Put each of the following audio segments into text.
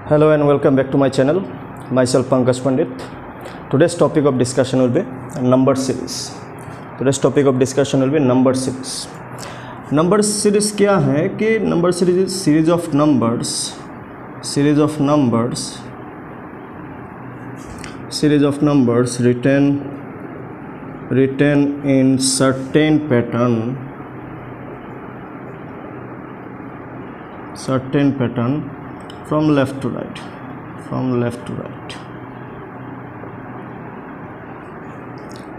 Hello and welcome back to my channel. Myself Pankaj Pandit. Today's topic of discussion will be number series. Today's topic of discussion will be number series. Number series क्या है कि number series is series of numbers written in certain pattern from left to right.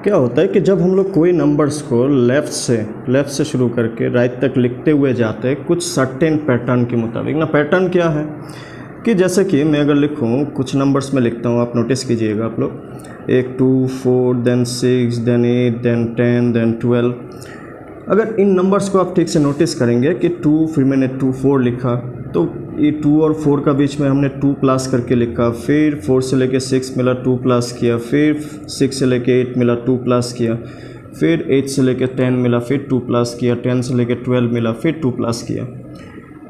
क्या होता है कि जब हम लोग कोई नंबर्स को लेफ़्ट से शुरू करके राइट तक लिखते हुए जाते हैं कुछ सर्टेन पैटर्न के मुताबिक ना। पैटर्न क्या है कि जैसे कि मैं अगर लिखूँ कुछ नंबर्स में लिखता हूँ, आप नोटिस कीजिएगा आप लोग 1 2 4 देन 6 देन 8 देन 10 देन 12। अगर इन नंबर्स को आप ठीक से नोटिस करेंगे कि 2 फिर मैंने 2 4 लिखा तो ये 2 और 4 का बीच में हमने 2 प्लस करके लिखा, फिर 4 से लेके 6 मिला 2 प्लस किया, फिर 6 से लेके 8 मिला 2 प्लस किया, फिर 8 से लेके 10 मिला फिर 2 प्लस किया, 10 से लेके 12 मिला फिर 2 प्लस किया।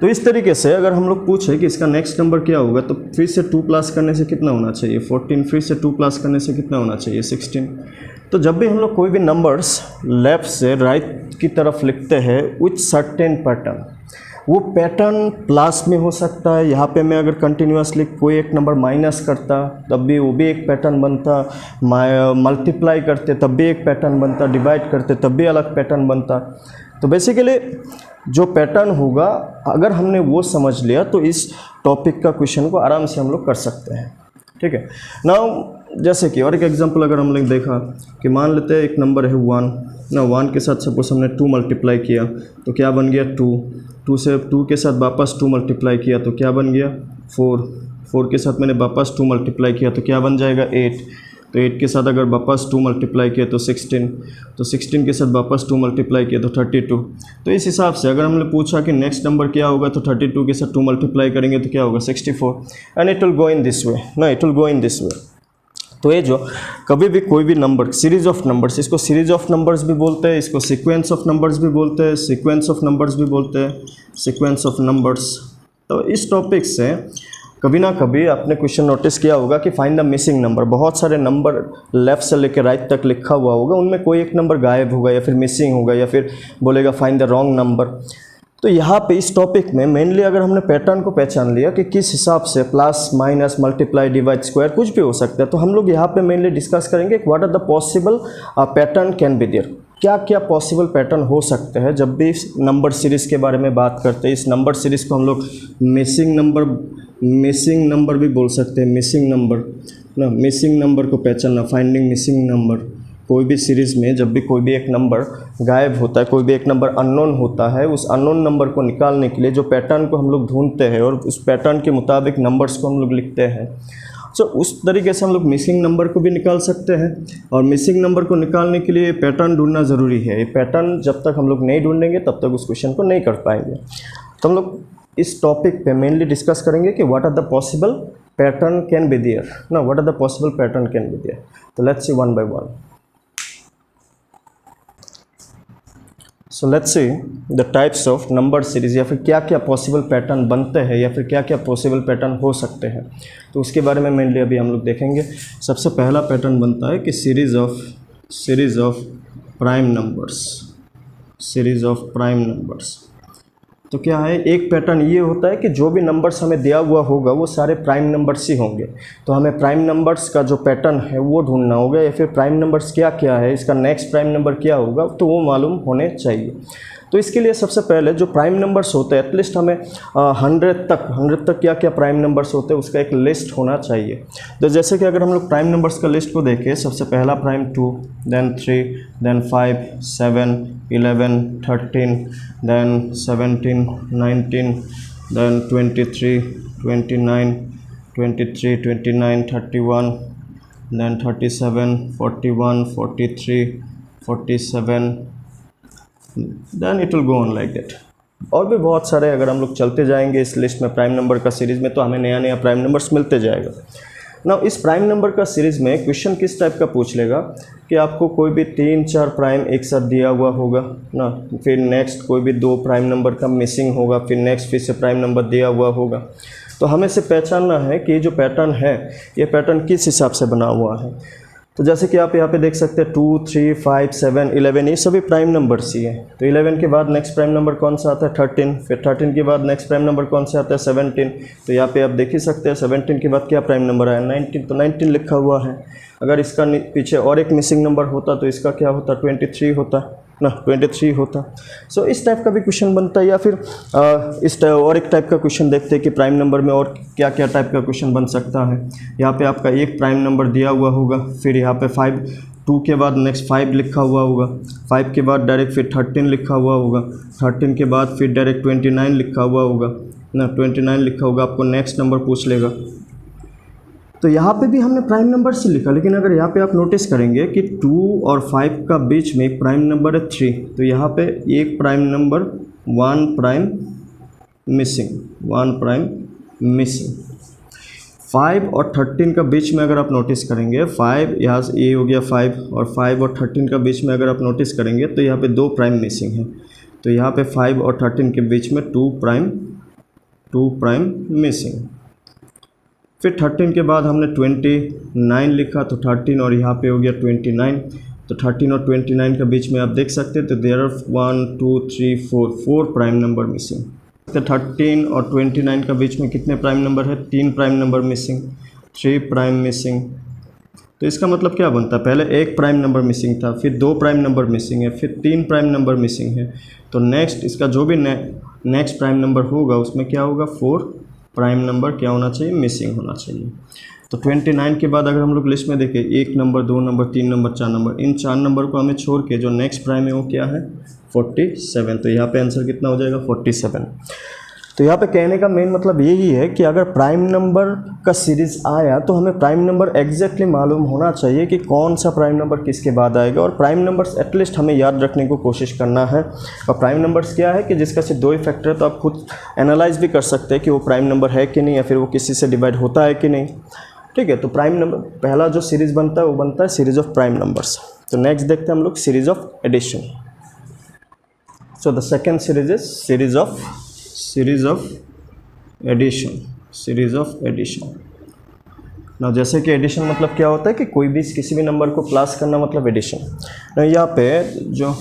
तो इस तरीके से अगर हम लोग पूछे कि इसका नेक्स्ट नंबर क्या होगा तो फिर से 2 प्लस करने से कितना होना चाहिए 14, फिर से 2 प्लस करने से कितना होना चाहिए 16। तो जब भी हम लोग कोई भी नंबर्स लेफ़्ट से राइट की तरफ लिखते हैं विथ सर्टेन पैटर्न, वो पैटर्न प्लस में हो सकता है। यहाँ पे मैं अगर कंटिन्यूसली कोई एक नंबर माइनस करता तब भी वो भी एक पैटर्न बनता, मल्टीप्लाई करते तब भी एक पैटर्न बनता, डिवाइड करते तब भी अलग पैटर्न बनता। तो बेसिकली जो पैटर्न होगा अगर हमने वो समझ लिया तो इस टॉपिक का क्वेश्चन को आराम से हम लोग कर सकते हैं। ठीक है। नाउ जैसे कि और एक एग्जांपल अगर हम लोग देखा कि मान लेते हैं एक नंबर है 1 ना, 1 के साथ सपोज हमने 2 मल्टीप्लाई किया तो क्या बन गया 2 से 2 के साथ वापस 2 मल्टीप्लाई किया तो क्या बन गया 4 के साथ मैंने वापस 2 मल्टीप्लाई किया तो क्या बन जाएगा 8, तो 8 के साथ अगर वापस 2 मल्टीप्लाई किया तो 16, तो 16 के साथ वापस 2 मल्टीप्लाई किया तो 32। तो इस हिसाब से अगर हमने पूछा कि नेक्स्ट नंबर क्या होगा तो 32 के साथ 2 मल्टीप्लाई करेंगे तो क्या होगा 64 and it will go in this way ना, it will go in this way. तो ये जो कभी भी कोई भी नंबर सीरीज ऑफ नंबर्स, इसको सीरीज ऑफ नंबर्स भी बोलते हैं, इसको सीक्वेंस ऑफ नंबर्स भी बोलते हैं, सीक्वेंस ऑफ नंबर्स भी बोलते हैं, सीक्वेंस ऑफ नंबर्स। तो इस टॉपिक से कभी ना कभी आपने क्वेश्चन नोटिस किया होगा कि फाइंड द मिसिंग नंबर। बहुत सारे नंबर लेफ़्ट से लेकर राइट तक लिखा हुआ होगा, उनमें कोई एक नंबर गायब होगा या फिर मिसिंग होगा या फिर बोलेगा फाइंड द रॉन्ग नंबर। तो यहाँ पे इस टॉपिक में मेनली अगर हमने पैटर्न को पहचान लिया कि किस हिसाब से plus minus multiply divide square कुछ भी हो सकता है, तो हम लोग यहाँ पे मेनली डिस्कस करेंगे what are the possible pattern can be there, क्या क्या पॉसिबल पैटर्न हो सकते हैं जब भी इस नंबर सीरीज़ के बारे में बात करते हैं। इस नंबर सीरीज़ को हम लोग मिसिंग नंबर भी बोल सकते हैं, मिसिंग नंबर को पहचानना, फाइंडिंग मिसिंग नंबर। कोई भी सीरीज़ में जब भी कोई भी एक नंबर गायब होता है, कोई भी एक नंबर अननोन होता है, उस अननोन नंबर को निकालने के लिए जो पैटर्न को हम लोग ढूंढते हैं और उस पैटर्न के मुताबिक नंबर्स को हम लोग लिखते हैं। सो उस तरीके से हम लोग मिसिंग नंबर को भी निकाल सकते हैं और मिसिंग नंबर को निकालने के लिए पैटर्न ढूंढना ज़रूरी है। ये पैटर्न जब तक हम लोग नहीं ढूंढेंगे तब तक उस क्वेश्चन को नहीं कर पाएंगे। तो हम लोग इस टॉपिक पे मेनली डिस्कस करेंगे कि what are the possible pattern can be there ना, what are the possible pattern can be there. तो let's see one by one. So let's see the types of number series, या फिर क्या क्या possible pattern बनते हैं या फिर क्या क्या पॉसिबल पैटर्न हो सकते हैं, तो उसके बारे में मेनली अभी हम लोग देखेंगे। सबसे पहला पैटर्न बनता है कि सीरीज़ ऑफ प्राइम नंबर्स। तो क्या है, एक पैटर्न ये होता है कि जो भी नंबर्स हमें दिया हुआ होगा वो सारे प्राइम नंबर्स ही होंगे, तो हमें प्राइम नंबर्स का जो पैटर्न है वो ढूंढना होगा, या फिर प्राइम नंबर्स क्या क्या है, इसका नेक्स्ट प्राइम नंबर क्या होगा तो वो मालूम होने चाहिए। तो इसके लिए सबसे पहले जो प्राइम नंबर्स होते हैं एटलीस्ट हमें 100 तक क्या क्या प्राइम नंबर्स होते हैं उसका एक लिस्ट होना चाहिए। तो जैसे कि अगर हम लोग प्राइम नंबर्स का लिस्ट को देखें, सबसे पहला prime 2, then 3, then 5, 7, 11, 13, then 17, 19, then 23, 29, 31, then 37, 41, 43, 47, then it will go on like that. और भी बहुत सारे अगर हम लोग चलते जाएंगे इस लिस्ट में प्राइम नंबर का सीरीज़ में तो हमें नया प्राइम नंबर्स मिलते जाएगा। ना इस प्राइम नंबर का सीरीज़ में क्वेश्चन किस टाइप का पूछ लेगा कि आपको कोई भी 3-4 प्राइम एक साथ दिया हुआ होगा ना, फिर नेक्स्ट कोई भी 2 प्राइम नंबर का मिसिंग होगा, फिर नेक्स्ट फिर से प्राइम नंबर दिया हुआ होगा। तो हमें से पहचानना है कि ये जो पैटर्न है ये पैटर्न किस हिसाब से बना हुआ है। तो जैसे कि आप यहाँ पे देख सकते हैं 2, 3, 5, 7, 11 ये सभी प्राइम नंबर्स ही है। तो 11 के बाद नेक्स्ट प्राइम नंबर कौन सा आता है 13, फिर 13 के बाद नेक्स्ट प्राइम नंबर कौन सा आता है 17। तो यहाँ पे आप देख ही सकते हैं 17 के बाद क्या प्राइम नंबर आया 19, तो 19 लिखा हुआ है। अगर इसका पीछे और एक मिसिंग नंबर होता तो इसका क्या होता 23 होता ना, 23 होता। सो इस टाइप का भी क्वेश्चन बनता है। या फिर और एक टाइप का क्वेश्चन देखते हैं कि प्राइम नंबर में और क्या क्या टाइप का क्वेश्चन बन सकता है। यहाँ पे आपका एक प्राइम नंबर दिया हुआ होगा, फिर यहाँ पे 5, 2 के बाद नेक्स्ट 5 लिखा हुआ होगा, 5 के बाद डायरेक्ट फिर 13 लिखा हुआ होगा, 13 के बाद फिर डायरेक्ट 29 लिखा हुआ होगा ना, 29 लिखा होगा, आपको नेक्स्ट नंबर पूछ लेगा। तो यहाँ पे भी हमने प्राइम नंबर से लिखा, लेकिन अगर यहाँ पे आप नोटिस करेंगे कि 2 और 5 का बीच में एक प्राइम नंबर है 3, तो यहाँ पे एक प्राइम नंबर 1 प्राइम मिसिंग। 5 और 13 का बीच में अगर आप नोटिस करेंगे 5 यहाँ से ये हो गया 5, और 5 और 13 का बीच में अगर आप नोटिस करेंगे तो यहाँ पे 2 प्राइम मिसिंग है। तो यहाँ पे 5 और 13 के बीच में 2 प्राइम मिसिंग। फिर 13 के बाद हमने 29 लिखा, तो 13 और यहाँ पे हो गया 29। तो 13 और 29 के बीच में आप देख सकते हैं तो there are 1, 2, 3, 4 prime number missing. तो 13 और 29 के बीच में कितने प्राइम नंबर है 3 prime number missing, 3 prime missing. तो इसका मतलब क्या बनता है, पहले एक प्राइम नंबर मिसिंग था, फिर 2 प्राइम नंबर मिसिंग है, फिर 3 प्राइम नंबर मिसिंग है। तो नेक्स्ट इसका जो भी नेक्स्ट प्राइम नंबर होगा उसमें क्या होगा 4 प्राइम नंबर क्या होना चाहिए मिसिंग होना चाहिए। तो 29 के बाद अगर हम लोग लिस्ट में देखें 1 नंबर 2 नंबर 3 नंबर 4 नंबर, इन 4 नंबर को हमें छोड़ के जो नेक्स्ट प्राइम है वो क्या है 47। तो यहाँ पे आंसर कितना हो जाएगा 47। तो यहाँ पे कहने का मेन मतलब यही है कि अगर प्राइम नंबर का सीरीज़ आया तो हमें प्राइम नंबर एग्जैक्टली मालूम होना चाहिए कि कौन सा प्राइम नंबर किसके बाद आएगा, और प्राइम नंबर्स एटलीस्ट हमें याद रखने को कोशिश करना है। और प्राइम नंबर्स क्या है कि जिसका सिर्फ 2 ही फैक्टर है, तो आप खुद एनालाइज भी कर सकते हैं कि वो प्राइम नंबर है कि नहीं, या फिर वो किसी से डिवाइड होता है कि नहीं। ठीक है, तो प्राइम नंबर पहला जो सीरीज़ बनता है वो बनता है सीरीज़ ऑफ प्राइम नंबर्स। तो नेक्स्ट देखते हैं हम लोग series of addition. So the second series is series of addition. ना जैसे कि एडिशन मतलब क्या होता है कि कोई भी किसी भी नंबर को प्लस करना मतलब एडिशन। ना यहाँ पे जो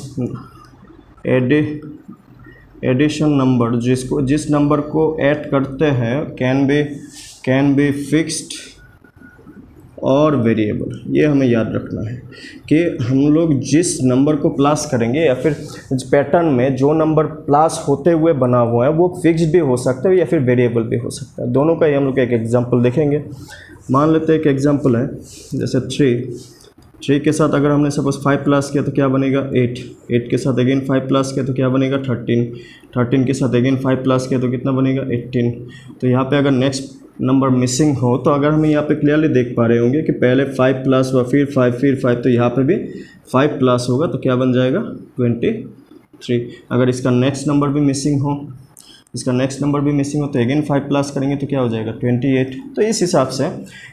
एडिशन नंबर जिस नंबर को ऐड करते हैं कैन बी फिक्स्ड और वेरिएबल। ये हमें याद रखना है कि हम लोग जिस नंबर को प्लस करेंगे या फिर पैटर्न में जो नंबर प्लस होते हुए बना हुआ है वो फिक्स्ड भी हो सकता है या फिर वेरिएबल भी हो सकता है। दोनों का ही हम लोग एक एग्जांपल देखेंगे। मान लेते हैं एक एग्जांपल है जैसे 3 के साथ अगर हमने सपोज 5 प्लस किया तो क्या बनेगा 8 के साथ अगेन 5 प्लस किया तो क्या बनेगा 13 के साथ अगेन 5 प्लस किया तो कितना बनेगा 18। तो यहाँ पे अगर नेक्स्ट नंबर मिसिंग हो तो अगर हम यहाँ पे क्लियरली देख पा रहे होंगे कि पहले 5 प्लस हुआ फिर 5 तो यहाँ पे भी 5 प्लस होगा तो क्या बन जाएगा 23। अगर इसका नेक्स्ट नंबर भी मिसिंग हो तो अगेन 5 प्लस करेंगे तो क्या हो जाएगा 28। तो इस हिसाब से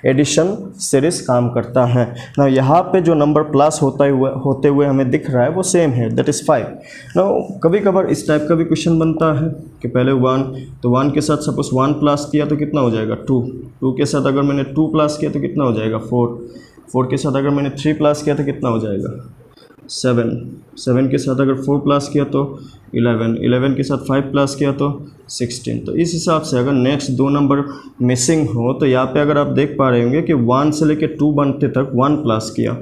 एडिशन सीरीज काम करता है ना। यहाँ पे जो नंबर प्लस होते हुए हमें दिख रहा है वो सेम है, दैट इज़ 5 ना। कभी कभार इस टाइप का भी क्वेश्चन बनता है कि पहले 1 तो 1 के साथ सपोज 1 प्लस किया तो कितना हो जाएगा 2 के साथ अगर मैंने 2 प्लस किया तो कितना हो जाएगा 4 के साथ अगर मैंने 3 प्लस किया तो कितना हो जाएगा 7 के साथ अगर 4 प्लस किया तो 11 के साथ 5 प्लस किया तो 16। तो इस हिसाब से अगर नेक्स्ट 2 नंबर मिसिंग हो तो यहाँ पे अगर आप देख पा रहे होंगे कि 1 से लेके 2 बनते तक 1 प्लस किया,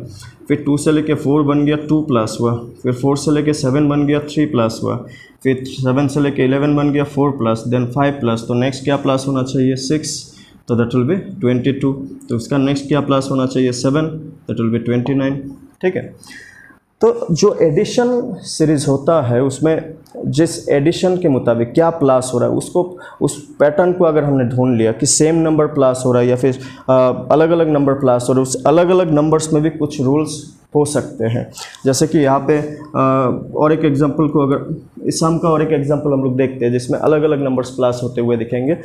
फिर 2 से लेके 4 बन गया 2 प्लस हुआ, फिर 4 से लेके 7 बन गया 3 प्लस हुआ, फिर 7 से लेके 11 बन गया 4 प्लस, देन 5 प्लस। तो नेक्स्ट क्या प्लस होना चाहिए 6, तो दैट विल बी 22। तो उसका नेक्स्ट क्या प्लस होना चाहिए 7, दैट विल बी 29। ठीक है, तो जो एडिशन सीरीज़ होता है उसमें जिस एडिशन के मुताबिक क्या प्लस हो रहा है उसको उस पैटर्न को अगर हमने ढूंढ लिया कि सेम नंबर प्लस हो रहा है या फिर अलग अलग नंबर प्लस हो रहा है, उस अलग अलग नंबर्स में भी कुछ रूल्स हो सकते हैं। जैसे कि यहाँ पे और एक एग्जांपल को अगर इस सम का और एक एग्जांपल हम लोग देखते हैं जिसमें अलग अलग नंबर्स प्लस होते हुए दिखेंगे।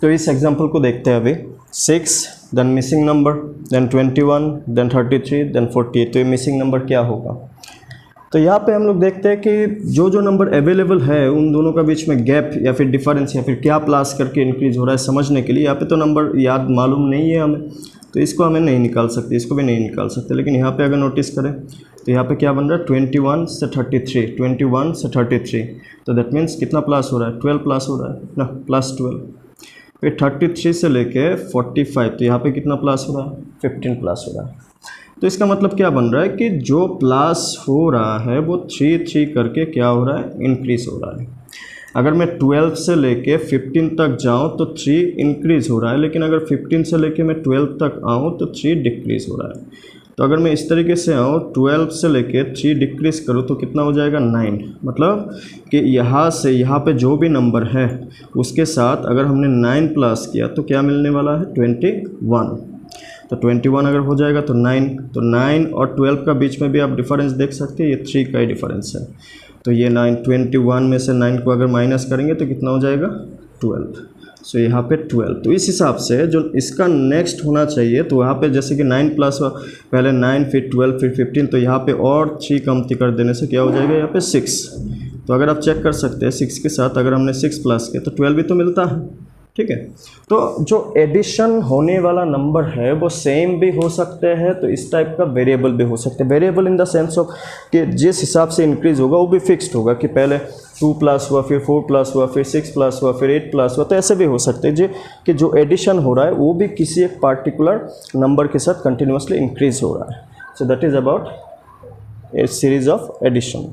तो इस एग्जांपल को देखते हैं अभी। 6 then missing number, then 21, then 33, then 48। तो ये मिसिंग नंबर क्या होगा? तो यहाँ पे हम लोग देखते हैं कि जो जो नंबर अवेलेबल है उन दोनों का बीच में गैप या फिर डिफरेंस या फिर क्या प्लस करके इंक्रीज हो रहा है समझने के लिए। यहाँ पे तो नंबर याद मालूम नहीं है हमें, तो इसको हमें नहीं निकाल सकते, इसको भी नहीं निकाल सकते। लेकिन यहाँ पे अगर नोटिस करें तो यहाँ पे क्या बन रहा है 21 से 33, 21 से 33। तो दैट मीन्स कितना प्लस हो रहा है? 12 प्लस हो रहा है ना, +12। फिर 33 से लेके 45, तो यहाँ पे कितना प्लस हो रहा है? 15 प्लस हो रहा है। तो इसका मतलब क्या बन रहा है कि जो प्लस हो रहा है वो 3 करके क्या हो रहा है? इंक्रीज हो रहा है। अगर मैं 12 से लेके 15 तक जाऊं तो 3 इंक्रीज हो रहा है, लेकिन अगर 15 से लेके मैं 12 तक आऊं तो 3 डिक्रीज हो रहा है। तो अगर मैं इस तरीके से आऊँ 12 से लेके 3 डिक्रीज करूँ तो कितना हो जाएगा? 9। मतलब कि यहाँ से यहाँ पे जो भी नंबर है उसके साथ अगर हमने 9 प्लस किया तो क्या मिलने वाला है? 21। तो 21 अगर हो जाएगा तो 9, तो 9 और 12 का बीच में भी आप डिफरेंस देख सकते हैं, ये 3 का ही डिफरेंस है। तो ये 9, 21 में से 9 को अगर माइनस करेंगे तो कितना हो जाएगा? 12। सो यहाँ पे 12। तो इस हिसाब से जो इसका नेक्स्ट होना चाहिए, तो यहाँ पे जैसे कि 9 प्लस पहले 9 फिर 12 फिर 15, तो यहाँ पे और 3 कमती कर देने से क्या हो जाएगा? यहाँ पे 6। तो अगर आप चेक कर सकते हैं 6 के साथ अगर हमने 6 प्लस किया तो 12 भी तो मिलता है, ठीक है। तो जो एडिशन होने वाला नंबर है वो सेम भी हो सकते हैं, तो इस टाइप का वेरिएबल भी हो सकते हैं। Variable in the sense of कि जिस हिसाब से इंक्रीज होगा वो भी फिक्स्ड होगा कि पहले 2 प्लस हुआ, फिर 4 प्लस हुआ, फिर 6 प्लस हुआ, फिर 8 प्लस हुआ। तो ऐसे भी हो सकते हैं कि जो एडिशन हो रहा है वो भी किसी एक पार्टिकुलर नंबर के साथ कंटिन्यूसली इंक्रीज हो रहा है। So that is about a series of addition.